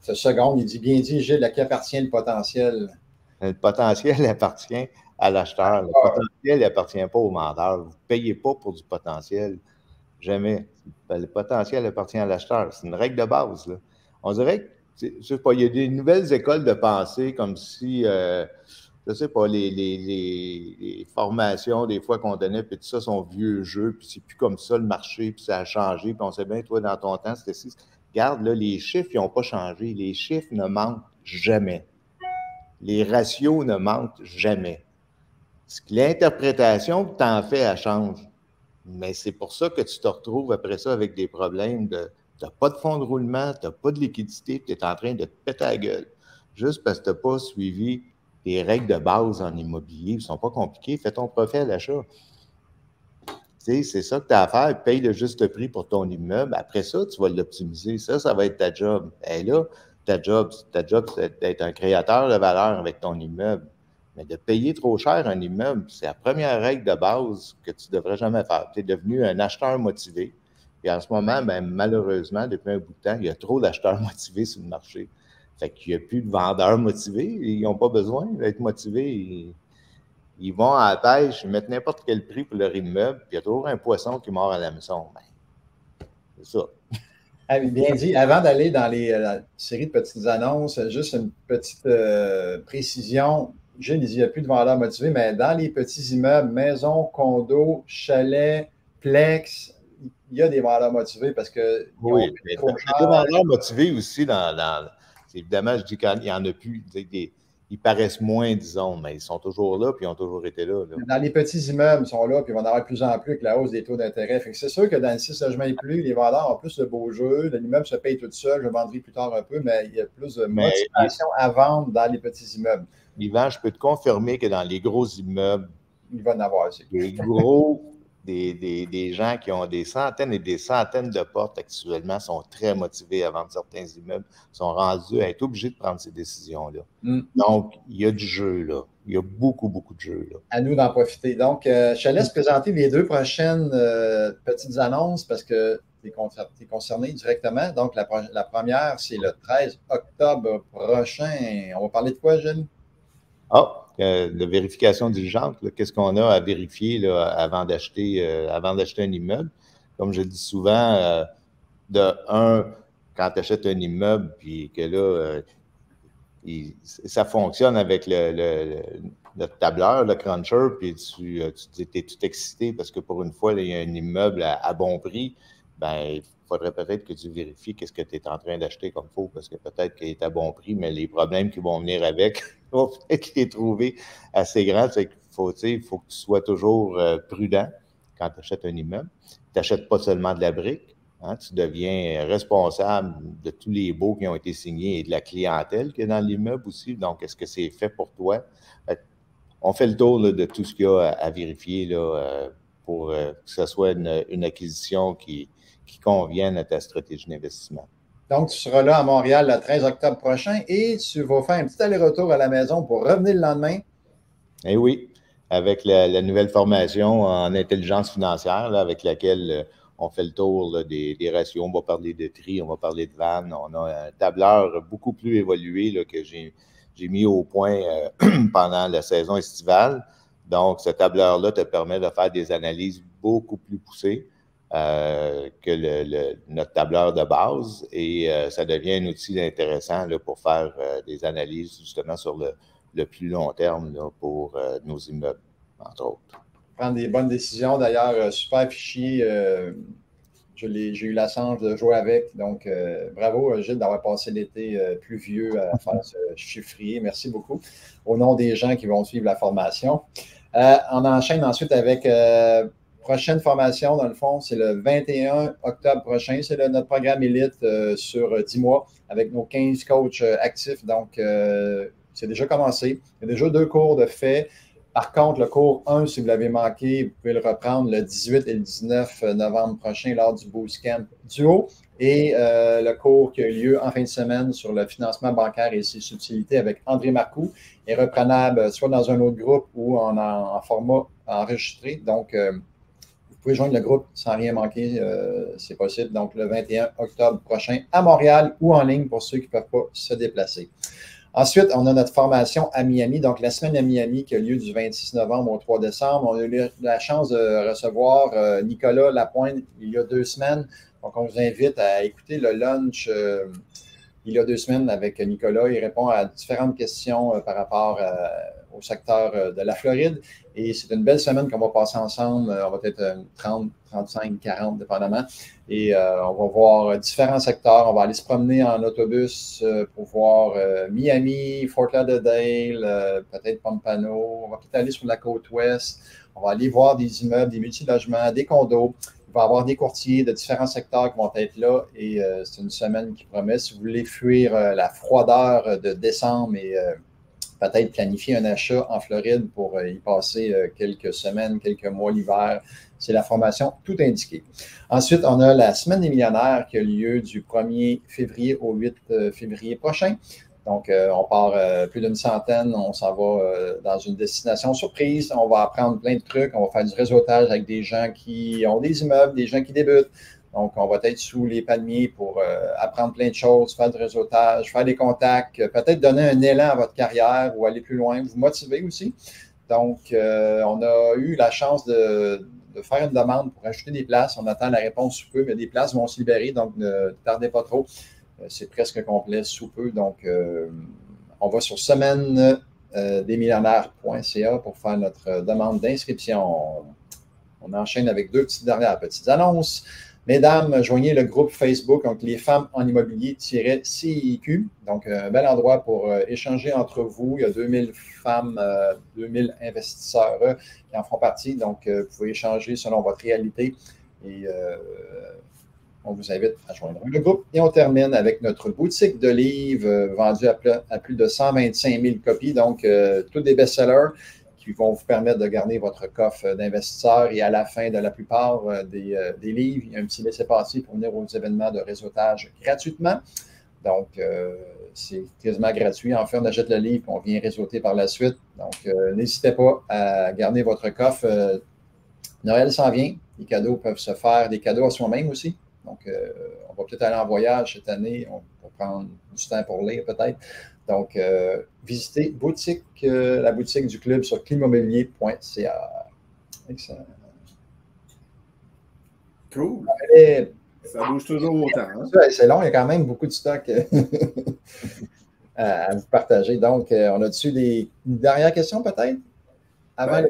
Ce second, il dit bien dit, Gilles, à qui appartient le potentiel? Le potentiel appartient à l'acheteur. Le potentiel n'appartient pas au vendeur. Vous ne payez pas pour du potentiel. Jamais. Le potentiel appartient à l'acheteur. C'est une règle de base. Là. On dirait que, je sais pas, il y a des nouvelles écoles de pensée comme si, je sais pas, les formations, des fois qu'on donnait, puis tout ça, sont vieux jeux, puis c'est plus comme ça le marché, puis ça a changé, puis on sait bien, toi, dans ton temps, c'était si. Regarde, là, les chiffres, ils n'ont pas changé. Les chiffres ne mentent jamais. Les ratios ne mentent jamais. L'interprétation que tu en fais, elle change. Mais c'est pour ça que tu te retrouves après ça avec des problèmes de tu n'as pas de fonds de roulement, tu n'as pas de liquidité, tu es en train de te péter la gueule. Juste parce que tu n'as pas suivi les règles de base en immobilier. Ils ne sont pas compliqués. Fais ton profil à l'achat. C'est ça que tu as à faire. Paye le juste prix pour ton immeuble. Après ça, tu vas l'optimiser. Ça va être ta job. Et là, ta job, c'est d'être un créateur de valeur avec ton immeuble. Mais de payer trop cher un immeuble, c'est la première règle de base que tu ne devrais jamais faire. Tu es devenu un acheteur motivé. Et en ce moment, malheureusement, depuis un bout de temps, il y a trop d'acheteurs motivés sur le marché. Fait qu'il n'y a plus de vendeurs motivés. Ils n'ont pas besoin d'être motivés. Ils vont à la pêche, ils mettent n'importe quel prix pour leur immeuble, puis il y a toujours un poisson qui mord à l'hameçon. C'est ça. Ah, bien dit. Avant d'aller dans la série de petites annonces, juste une petite précision. Gilles, il n'y a plus de vendeurs motivés, mais dans les petits immeubles, maisons, condos, chalets, plex, il y a des vendeurs motivés parce qu'ils ont Oui, mais trop des cher. vendeurs motivés aussi évidemment, je dis qu'il n'y en a plus. Ils paraissent moins, disons, mais ils sont toujours là, puis ils ont toujours été là. Dans les petits immeubles, ils sont là, puis ils vont en avoir de plus en plus avec la hausse des taux d'intérêt. Fait que c'est sûr que dans le 6 logements et plus, les vendeurs ont plus de beaux jeux. L'immeuble se paye tout seul. Je vendrai plus tard un peu, mais il y a plus de motivation à vendre dans les petits immeubles. Yvan, je peux te confirmer que dans les gros immeubles, il va en avoir aussi. Des gens qui ont des centaines et des centaines de portes actuellement sont très motivés à vendre certains immeubles, sont rendus à être obligés de prendre ces décisions-là. Donc, il y a du jeu, là. Il y a beaucoup, beaucoup de jeux, là. À nous d'en profiter. Donc, je te laisse présenter les 2 prochaines petites annonces parce que tu es concerné directement. Donc, la première, c'est le 13 octobre prochain. On va parler de quoi, Gilles? De vérification diligente. Qu'est-ce qu'on a à vérifier là, avant d'acheter un immeuble? Comme je dis souvent, quand tu achètes un immeuble, puis que là, ça fonctionne avec notre tableur, le cruncher, puis tu es tout excité parce que pour une fois, là, il y a un immeuble à bon prix, ben il faudrait peut-être que tu vérifies qu'est-ce que tu es en train d'acheter comme il faut, parce que peut-être qu'il est à bon prix, mais les problèmes qui vont venir avec vont peut-être les trouver assez grands. C'est qu'il faut que tu sois toujours prudent quand tu achètes un immeuble. Tu n'achètes pas seulement de la brique. Hein, tu deviens responsable de tous les baux qui ont été signés et de la clientèle qui est dans l'immeuble aussi. Donc, est-ce que c'est fait pour toi? On fait le tour là, de tout ce qu'il y a à vérifier là, pour que ce soit une acquisition qui convienne à ta stratégie d'investissement. Donc, tu seras là à Montréal le 13 octobre prochain et tu vas faire un petit aller-retour à la maison pour revenir le lendemain. Eh oui, avec la nouvelle formation en intelligence financière là, avec laquelle on fait le tour là, des ratios. On va parler de tri, on va parler de vannes. On a un tableur beaucoup plus évolué là, que j'ai mis au point pendant la saison estivale. Donc, ce tableur-là te permet de faire des analyses beaucoup plus poussées que notre tableur de base et ça devient un outil intéressant là, pour faire des analyses justement sur le plus long terme là, pour nos immeubles, entre autres. Prendre des bonnes décisions. D'ailleurs, super fichier. J'ai eu la chance de jouer avec. Donc, bravo, Gilles, d'avoir passé l'été pluvieux à faire ce chiffrier. Merci beaucoup. Au nom des gens qui vont suivre la formation. On enchaîne ensuite avec prochaine formation, dans le fond, c'est le 21 octobre prochain. C'est notre programme élite sur 10 mois avec nos 15 coachs actifs. Donc, c'est déjà commencé. Il y a déjà 2 cours de fait. Par contre, le cours 1, si vous l'avez manqué, vous pouvez le reprendre le 18 et le 19 novembre prochain lors du Bootcamp Duo. Et le cours qui a eu lieu en fin de semaine sur le financement bancaire et ses subtilités avec André Marcoux est reprenable soit dans un autre groupe ou en format enregistré. Donc, vous pouvez joindre le groupe sans rien manquer, c'est possible. Donc, le 21 octobre prochain à Montréal ou en ligne pour ceux qui ne peuvent pas se déplacer. Ensuite, on a notre formation à Miami, donc la semaine à Miami qui a lieu du 26 novembre au 3 décembre. On a eu la chance de recevoir Nicolas Lapointe il y a 2 semaines. Donc, on vous invite à écouter le lunch il y a 2 semaines avec Nicolas. Il répond à différentes questions par rapport au secteur de la Floride. Et c'est une belle semaine qu'on va passer ensemble. On va être 30, 35, 40, dépendamment. Et on va voir différents secteurs. On va aller se promener en autobus pour voir Miami, Fort Lauderdale, peut-être Pompano. On va peut-être aller sur la côte ouest. On va aller voir des immeubles, des multilogements, des condos. Il va y avoir des courtiers de différents secteurs qui vont être là. Et c'est une semaine qui promet. Si vous voulez fuir la froideur de décembre et peut-être planifier un achat en Floride pour y passer quelques semaines, quelques mois l'hiver. C'est la formation tout indiquée. Ensuite, on a la Semaine des millionnaires qui a lieu du 1er février au 8 février prochain. Donc, on part plus d'une centaine, on s'en va dans une destination surprise. On va apprendre plein de trucs, on va faire du réseautage avec des gens qui ont des immeubles, des gens qui débutent. Donc, on va être sous les palmiers pour apprendre plein de choses, faire du réseautage, faire des contacts, peut-être donner un élan à votre carrière ou aller plus loin, vous motiver aussi. Donc, on a eu la chance faire une demande pour acheter des places. On attend la réponse sous peu, mais des places vont se libérer, donc ne tardez pas trop. C'est presque complet sous peu. Donc, on va sur semaine-des-millionnaires.ca pour faire notre demande d'inscription. On enchaîne avec deux dernières petites annonces. Mesdames, joignez le groupe Facebook, donc les femmes en immobilier-CIQ. Donc, un bel endroit pour échanger entre vous. Il y a 2000 femmes, 2000 investisseurs qui en font partie. Donc, vous pouvez échanger selon votre réalité. Et on vous invite à joindre le groupe. Et on termine avec notre boutique de livres vendue à plus de 125 000 copies. Donc, tous des best-sellers qui vont vous permettre de garder votre coffre d'investisseurs. Et à la fin de la plupart des livres, il y a un petit laissez-passer pour venir aux événements de réseautage gratuitement. Donc, c'est quasiment gratuit. En fait, on achète le livre et on vient réseauter par la suite. Donc, n'hésitez pas à garder votre coffre. Noël s'en vient. Les cadeaux peuvent se faire, des cadeaux à soi-même aussi. Donc, on va peut-être aller en voyage cette année. On va prendre du temps pour lire peut-être. Donc, visitez la boutique du club sur climobilier.ca. Excellent. Cool. Et, ça bouge toujours autant. Hein? C'est long, il y a quand même beaucoup de stock à vous partager. Donc, on a dessus une dernière question peut-être? Avant le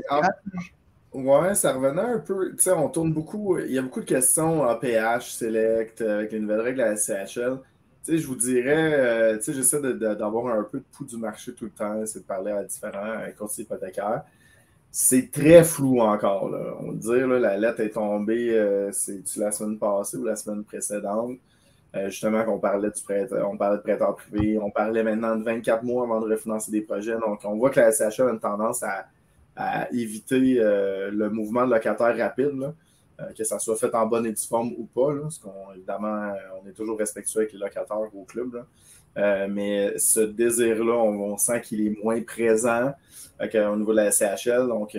ouais, ça revenait un peu. Tu sais, on tourne beaucoup. Il y a beaucoup de questions APH, Select, avec les nouvelles règles à la CHL. Tu sais, je vous dirais, tu sais, j'essaie d'avoir un peu de pouls du marché tout le temps, c'est de parler à différents courtiers hypothécaires. C'est très flou encore, là. On va dire, là, la lettre est tombée, c'est-tu la semaine passée ou la semaine précédente? Justement, qu'on parlait on parlait de prêteurs privés, on parlait maintenant de 24 mois avant de refinancer des projets. Donc, on voit que la CHL a une tendance à éviter le mouvement de locataire rapide, là. Que ça soit fait en bonne et due forme ou pas, là, parce qu'évidemment, on est toujours respectueux avec les locataires au club, là. Mais ce désir-là, on sent qu'il est moins présent au niveau de la SCHL. Donc,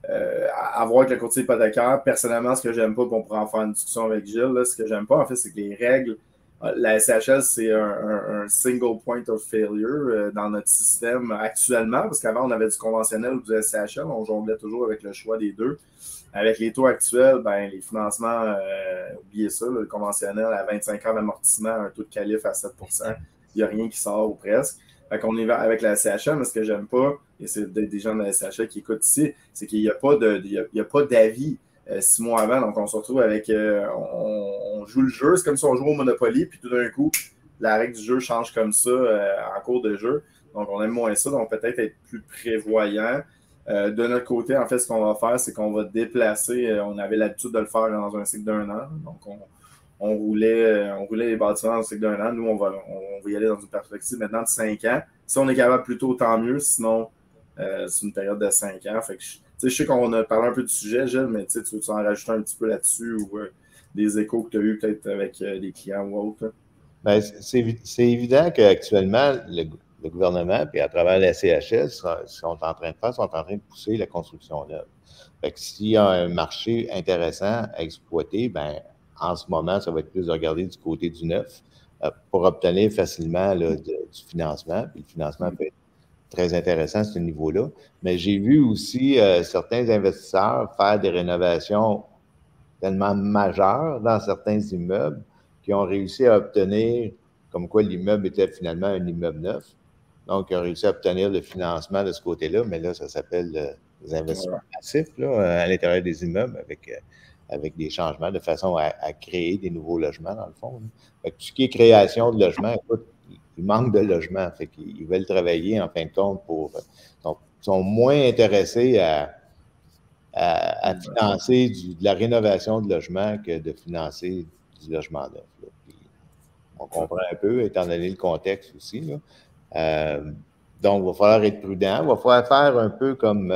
à voir avec le courtier hypothécaire, personnellement, ce que j'aime pas, on pourra en faire une discussion avec Gilles, là, ce que j'aime pas, en fait, c'est que les règles, la SCHL, c'est un single point of failure dans notre système actuellement, parce qu'avant, on avait du conventionnel ou du SCHL, on jonglait toujours avec le choix des deux. Avec les taux actuels, ben, les financements, oubliez ça, là, le conventionnel à 25 ans d'amortissement, un taux de qualif à 7 %, il n'y a rien qui sort ou presque. Fait qu'on est avec la SCHL, mais ce que j'aime pas, et c'est des gens de la SCHL qui écoutent ici, c'est qu'il n'y a pas d'avis 6 mois avant. Donc, on se retrouve avec, on joue le jeu, c'est comme si on joue au Monopoly, puis tout d'un coup, la règle du jeu change comme ça en cours de jeu. Donc, on aime moins ça, donc peut-être être plus prévoyant. De notre côté, en fait, ce qu'on va faire, c'est qu'on va déplacer. On avait l'habitude de le faire dans un cycle d'1 an. Donc, on roulait les bâtiments dans un cycle d'1 an. Nous, on va y aller dans une perspective maintenant de 5 ans. Si on est capable plus tôt, tant mieux. Sinon, c'est une période de 5 ans. Fait que, je sais qu'on a parlé un peu du sujet, Gilles, mais tu veux en rajouter un petit peu là-dessus ou des échos que tu as eu peut-être avec des clients ou autres? Bien, c'est évident qu'actuellement, le gouvernement, puis à travers la CHL, sont en train de pousser la construction neuve. Fait que s'il y a un marché intéressant à exploiter, ben en ce moment, ça va être plus de regarder du côté du neuf pour obtenir facilement là, du financement. Puis le financement peut être très intéressant à ce niveau-là. Mais j'ai vu aussi certains investisseurs faire des rénovations tellement majeures dans certains immeubles qui ont réussi à obtenir, comme quoi l'immeuble était finalement un immeuble neuf. Donc, ils ont réussi à obtenir le financement de ce côté-là, mais là, ça s'appelle des investissements massifs là, à l'intérieur des immeubles avec des changements de façon à créer des nouveaux logements, dans le fond. Fait que tout ce qui est création de logements, écoute, il manque de logements. Fait qu'ils veulent travailler, en fin de compte, ils sont moins intéressés à financer de la rénovation de logements que de financer du logement neuf. Là. Puis, on comprend un peu, étant donné le contexte aussi, là. Donc, il va falloir être prudent. Il va falloir faire un peu comme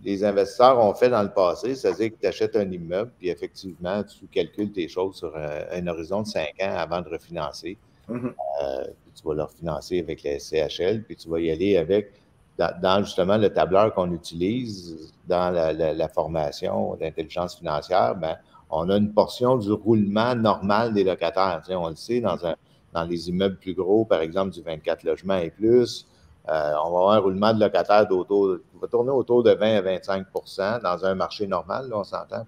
les investisseurs ont fait dans le passé, c'est-à-dire que tu achètes un immeuble, puis effectivement, tu calcules tes choses sur un horizon de 5 ans avant de refinancer. Puis tu vas le refinancer avec la CHL, puis tu vas y aller avec, dans justement le tableur qu'on utilise dans la formation d'intelligence financière, ben, on a une portion du roulement normal des locataires. Tu sais, on le sait, dans les immeubles plus gros, par exemple, du 24 logements et plus, On va avoir un roulement de locataires qui va tourner autour de 20 à 25 dans un marché normal. Là, on s'entend,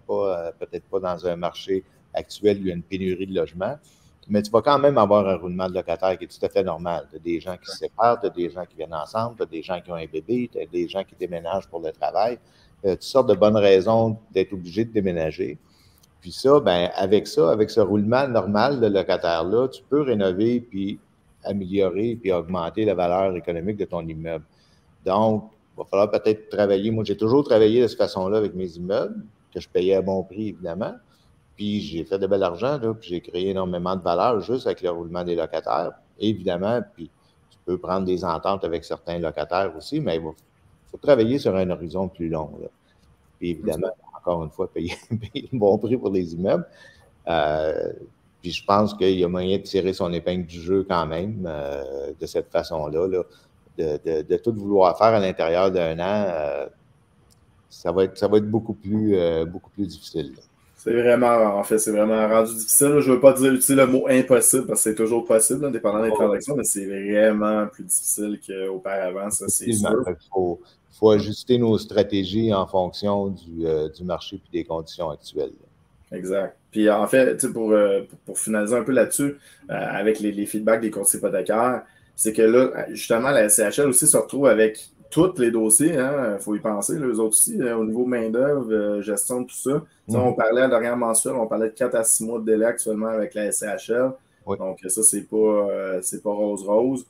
peut-être pas dans un marché actuel où il y a une pénurie de logements. Mais tu vas quand même avoir un roulement de locataires qui est tout à fait normal. Tu as des gens qui se séparent, tu as des gens qui viennent ensemble, tu as des gens qui ont un bébé, tu as des gens qui déménagent pour le travail. Toutes sortes de bonnes raisons d'être obligé de déménager. Puis ça, ben avec ce roulement normal de locataires-là, tu peux rénover puis améliorer puis augmenter la valeur économique de ton immeuble. Donc, il va falloir peut-être travailler. Moi, j'ai toujours travaillé de cette façon-là avec mes immeubles, que je payais à bon prix, évidemment. Puis j'ai fait de bel argent, là, puis j'ai créé énormément de valeur juste avec le roulement des locataires. Évidemment, puis tu peux prendre des ententes avec certains locataires aussi, mais il faut travailler sur un horizon plus long, là. Puis évidemment, encore une fois, payer un bon prix pour les immeubles. Puis je pense qu'il y a moyen de tirer son épingle du jeu quand même de cette façon-là, là, de tout vouloir faire à l'intérieur d'un an. Ça va être beaucoup plus difficile, là. C'est vraiment rendu difficile. Je ne veux pas utiliser le mot impossible parce que c'est toujours possible, dépendant des transactions, mais c'est vraiment plus difficile qu'auparavant, ça, c'est sûr. Il faut ajuster nos stratégies en fonction du marché et des conditions actuelles, là. Exact. Puis en fait, pour finaliser un peu là-dessus, avec les feedbacks des courtiers hypothécaires, c'est que là, justement, la SCHL aussi se retrouve avec tous les dossiers, il faut y penser, là, eux autres aussi, au niveau main-d'œuvre, gestion, tout ça. On parlait à l'arrière mensuel, on parlait de 4 à 6 mois de délai actuellement avec la SCHL. Oui. Donc, ça, c'est pas rose-rose.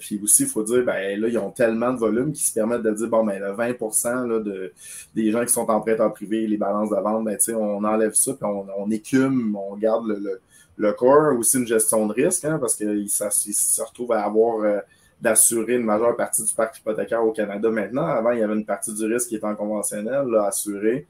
Puis aussi, il faut dire, ben là, ils ont tellement de volume qui se permettent de dire, bon, ben le 20% là, des gens qui sont en prêt en privé, les balances de vente, ben, on enlève ça, puis on écume, on garde le core, aussi une gestion de risque, parce qu'ils se retrouvent à avoir d'assurer une majeure partie du parc hypothécaire au Canada maintenant. Avant, il y avait une partie du risque qui était en conventionnel, là, assuré.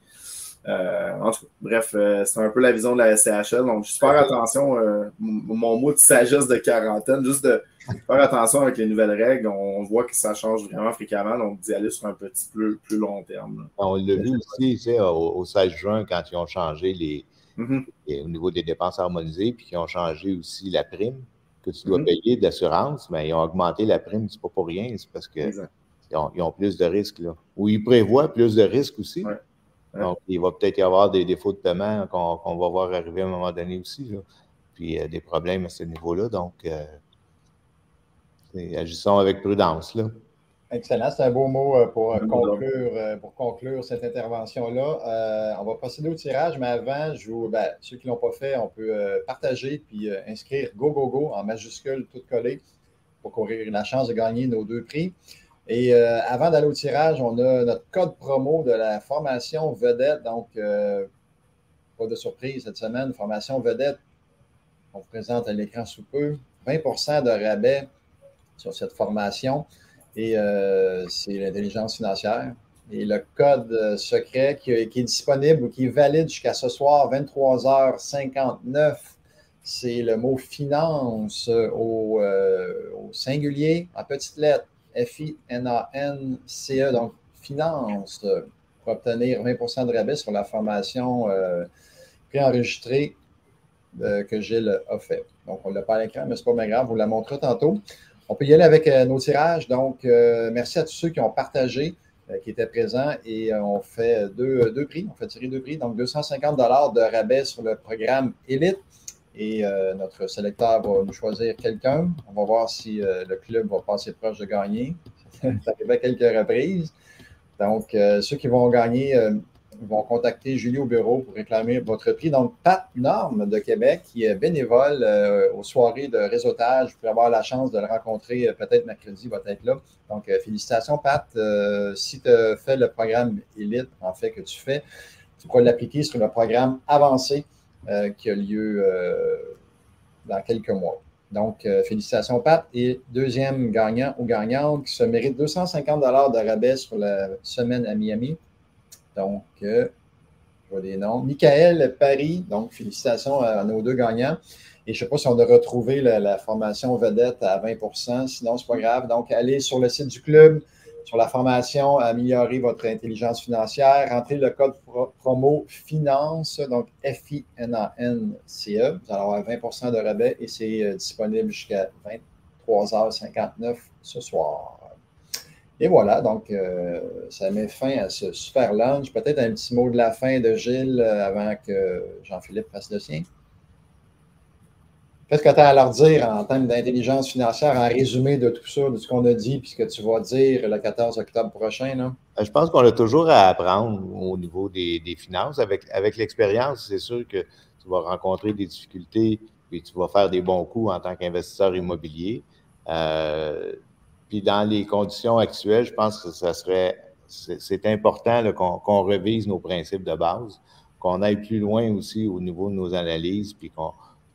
En tout cas, bref, c'est un peu la vision de la SCHL. Donc, juste faire attention, mon mot de sagesse de quarantaine, juste de faire attention avec les nouvelles règles. On voit que ça change vraiment fréquemment, donc d'y aller sur un petit peu plus long terme, là. On l'a vu aussi, tu sais, au 16 juin, quand ils ont changé au niveau des dépenses harmonisées, puis qu'ils ont changé aussi la prime que tu dois payer d'assurance, mais ils ont augmenté la prime, c'est pas pour rien, c'est parce qu'ils ont plus de risques, là. Ou ils prévoient plus de risques aussi. Ouais. Donc, il va peut-être y avoir des défauts de paiement qu'on va voir arriver à un moment donné aussi, là. Puis des problèmes à ce niveau-là. Donc, agissons avec prudence, là. Excellent, c'est un beau mot pour conclure cette intervention-là. On va procéder au tirage, mais avant, ceux qui ne l'ont pas fait, on peut partager puis inscrire Go en majuscule, tout collé, pour courir la chance de gagner nos 2 prix. Et avant d'aller au tirage, on a notre code promo de la formation vedette. Donc, pas de surprise cette semaine, formation vedette. On vous présente à l'écran sous peu. 20% de rabais sur cette formation. Et c'est l'intelligence financière. Et le code secret qui est disponible ou qui est valide jusqu'à ce soir, 23h59, c'est le mot finance au singulier, en petites lettres, FINANCE, donc finance, pour obtenir 20% de rabais sur la formation préenregistrée que Gilles a fait. Donc, on ne l'a pas à l'écran, mais ce n'est pas bien grave, vous la montrerez tantôt. On peut y aller avec nos tirages. Donc, merci à tous ceux qui ont partagé, qui étaient présents. Et on fait deux prix. On fait tirer 2 prix. Donc, 250 $ de rabais sur le programme Élite. Et notre sélecteur va nous choisir quelqu'un. On va voir si le club va passer proche de gagner. Ça arrive à quelques reprises. Donc, ceux qui vont gagner vont contacter Julie au bureau pour réclamer votre prix. Donc, Pat Norme de Québec, qui est bénévole aux soirées de réseautage. Vous pouvez avoir la chance de le rencontrer peut-être mercredi, il va être là. Donc, félicitations, Pat. Si tu as fait le programme Élite, en fait, que tu fais, tu pourras l'appliquer sur le programme avancé qui a lieu dans quelques mois. Donc, félicitations, Pat. Et deuxième gagnant ou gagnante qui se mérite 250 $ de rabais sur la semaine à Miami. Donc, je vois des noms. Michael Paris, donc félicitations à nos 2 gagnants. Et je ne sais pas si on a retrouvé la formation vedette à 20%, sinon, ce n'est pas grave. Donc, allez sur le site du club, sur la formation Améliorer votre intelligence financière, rentrez le code promo FINANCE, donc FINANCE. Vous allez avoir 20% de rabais et c'est disponible jusqu'à 3h59 ce soir. Et voilà, donc ça met fin à ce super lunch. Peut-être un petit mot de la fin de Gilles avant que Jean-Philippe fasse le sien. Qu'est-ce que tu as à leur dire en termes d'intelligence financière, en résumé de tout ça, de ce qu'on a dit, puis ce que tu vas dire le 14 octobre prochain? Là? Je pense qu'on a toujours à apprendre au niveau des finances. Avec l'expérience, c'est sûr que tu vas rencontrer des difficultés, puis tu vas faire des bons coups en tant qu'investisseur immobilier. Puis dans les conditions actuelles, je pense que c'est important qu'on revise nos principes de base, qu'on aille plus loin aussi au niveau de nos analyses, puis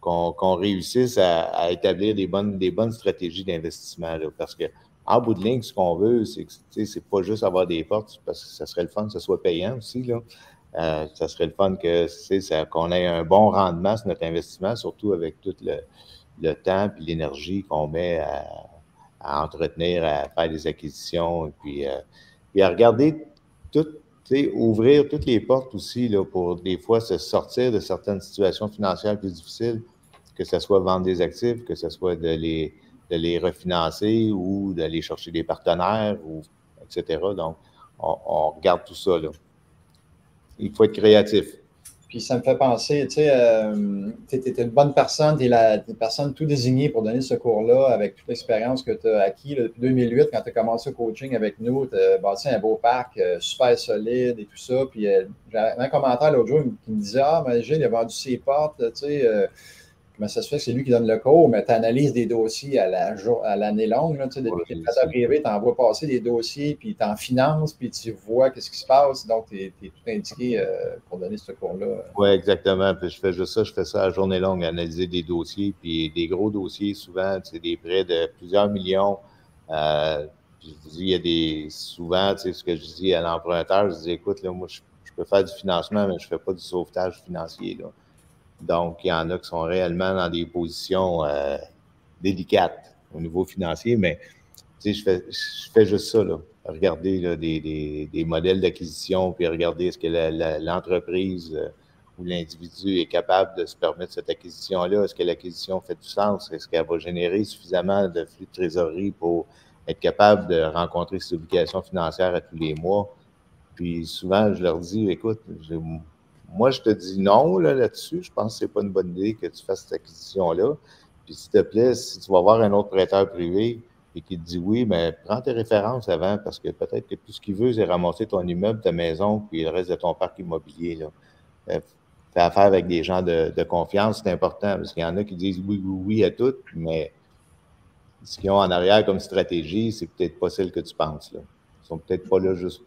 qu'on réussisse à établir des bonnes stratégies d'investissement. Parce que en bout de ligne, ce qu'on veut, c'est que c'est pas juste avoir des portes, parce que ça serait le fun que ce soit payant aussi. Là. Ça serait le fun qu'on ait un bon rendement sur notre investissement, surtout avec tout le temps et l'énergie qu'on met à entretenir, à faire des acquisitions, puis à regarder ouvrir toutes les portes aussi là, pour des fois se sortir de certaines situations financières plus difficiles, que ce soit vendre des actifs, que ce soit de les refinancer ou d'aller chercher des partenaires, etc. Donc, on regarde tout ça. Là. Il faut être créatif. Puis ça me fait penser, tu sais, tu es une bonne personne, tu es la personne tout désignée pour donner ce cours-là avec toute l'expérience que tu as acquis là, depuis 2008, quand tu as commencé le coaching avec nous, tu as bâti un beau parc super solide et tout ça. Puis j'avais un commentaire l'autre jour qui me disait: Ah, mais Gilles, il a vendu ses portes, tu sais. Comment ça se fait que c'est lui qui donne le cours, mais tu analyses des dossiers à l'année longue. Là, tu sais, depuis que tu es prestataire privé, tu envoies passer des dossiers, puis tu en finances, puis tu vois qu'est-ce qui se passe. Donc, tu es tout indiqué pour donner ce cours-là. Oui, exactement. Puis je fais ça à journée longue, analyser des dossiers, puis des gros dossiers, souvent, c'est des prêts de plusieurs millions. Puis je vous dis, il y a souvent, tu sais, ce que je dis à l'emprunteur, je dis, écoute, là, moi, je peux faire du financement, mais je ne fais pas du sauvetage financier, là. Donc, il y en a qui sont réellement dans des positions délicates au niveau financier, mais tu sais, je fais juste ça, là. Regarder là, des modèles d'acquisition, puis regarder est-ce que l'entreprise ou l'individu est capable de se permettre cette acquisition-là. Est-ce que l'acquisition fait du sens? Est-ce qu'elle va générer suffisamment de flux de trésorerie pour être capable de rencontrer ses obligations financières à tous les mois? Puis souvent, je leur dis, écoute, moi, je te dis non là-dessus. Je pense que ce n'est pas une bonne idée que tu fasses cette acquisition-là. Puis, s'il te plaît, si tu vas voir un autre prêteur privé et qu'il te dit oui, mais prends tes références avant parce que peut-être que tout ce qu'il veut, c'est ramasser ton immeuble, ta maison, puis le reste de ton parc immobilier. Là. Fais affaire avec des gens de confiance, c'est important parce qu'il y en a qui disent oui, oui, oui à tout, mais ce qu'ils ont en arrière comme stratégie, c'est peut-être pas celle que tu penses. Là. Ils sont peut-être pas là juste.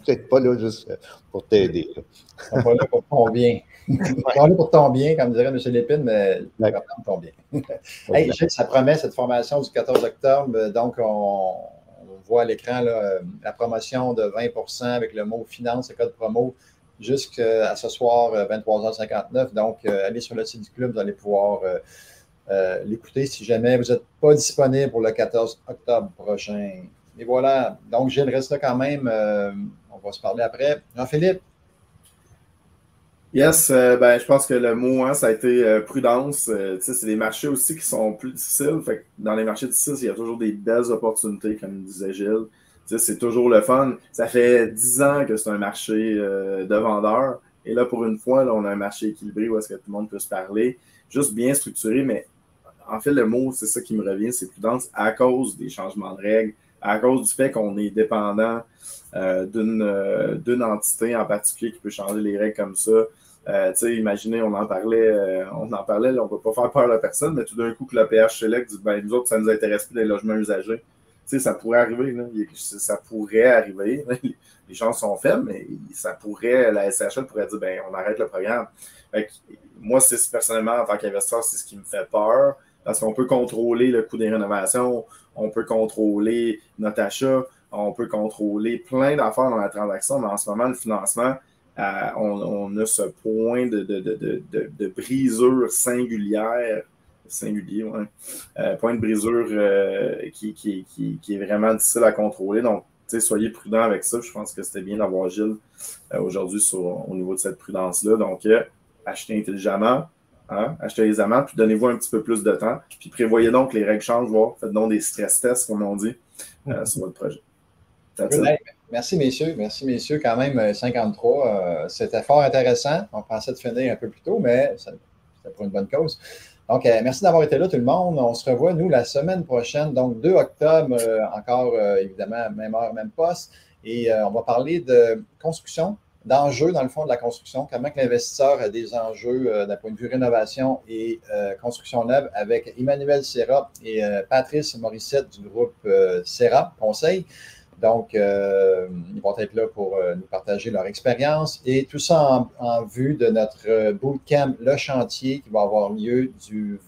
Peut-être pas là juste pour t'aider. Ils ne sont pas là pour ton bien. Ils sont là pour ton bien, comme dirait M. Lépine, mais pas pour ton bien. Hey, Gilles, ça promet cette formation du 14 octobre. Donc, on voit à l'écran là, la promotion de 20% avec le mot finance, le code promo, jusqu'à ce soir, 23h59. Donc, allez sur le site du club, vous allez pouvoir l'écouter si jamais vous n'êtes pas disponible pour le 14 octobre prochain. Et voilà. Donc, Gilles reste là quand même. On va se parler après. Jean-Philippe? Yes, je pense que le mot, ça a été prudence. C'est des marchés aussi qui sont plus difficiles. Fait que dans les marchés difficiles, il y a toujours des belles opportunités, comme disait Gilles. C'est toujours le fun. Ça fait 10 ans que c'est un marché de vendeurs. Et là, pour une fois, là, on a un marché équilibré où est-ce que tout le monde peut se parler. Juste bien structuré, mais en fait, le mot, c'est ça qui me revient, c'est prudence à cause des changements de règles, à cause du fait qu'on est dépendant d'une entité en particulier qui peut changer les règles comme ça. Imaginez, on en parlait, là, on ne peut pas faire peur à personne, mais tout d'un coup que le PH Select dit, nous autres, ça ne nous intéresse plus les logements usagés. Ça pourrait arriver, là. Ça pourrait arriver. Les chances sont faibles, mais ça pourrait, la SCHL pourrait dire, on arrête le programme. Fait que, moi, personnellement, en tant qu'investisseur, c'est ce qui me fait peur. Parce qu'on peut contrôler le coût des rénovations, on peut contrôler notre achat, on peut contrôler plein d'affaires dans la transaction, mais en ce moment, le financement, on a ce point de brisure singulière, point de brisure qui est vraiment difficile à contrôler. Donc, soyez prudents avec ça. Je pense que c'était bien d'avoir Gilles aujourd'hui au niveau de cette prudence-là. Donc, achetez intelligemment, Hein? Achetez les amendes, puis donnez-vous un petit peu plus de temps. Puis prévoyez donc que les règles changent, faites donc des stress tests, comme on dit, sur votre projet. Merci, messieurs. Merci, messieurs. Quand même, 53. C'était fort intéressant. On pensait de finir un peu plus tôt, mais c'était pour une bonne cause. Donc, merci d'avoir été là, tout le monde. On se revoit, nous, la semaine prochaine, donc 2 octobre, encore, évidemment, même heure, même poste. Et on va parler de construction, d'enjeux, dans le fond, de la construction, comment que l'investisseur a des enjeux d'un point de vue rénovation et construction neuve avec Emmanuel Serra et Patrice Morissette du groupe Serra Conseil. Donc, ils vont être là pour nous partager leur expérience et tout ça en vue de notre bootcamp Le Chantier qui va avoir lieu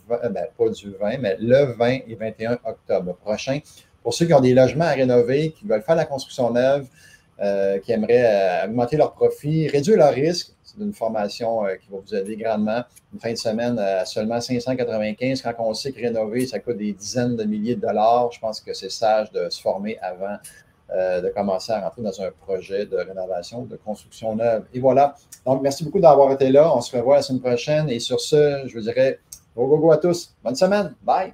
pas du 20, mais le 20 et 21 octobre prochain. Pour ceux qui ont des logements à rénover, qui veulent faire la construction neuve, qui aimeraient augmenter leurs profits, réduire leurs risques, c'est une formation qui va vous aider grandement. Une fin de semaine à seulement 595. Quand on sait que rénover, ça coûte des dizaines de milliers de dollars, je pense que c'est sage de se former avant de commencer à rentrer dans un projet de rénovation, de construction neuve. Et voilà. Donc, merci beaucoup d'avoir été là. On se revoit la semaine prochaine. Et sur ce, je vous dirais go, go, go à tous. Bonne semaine. Bye.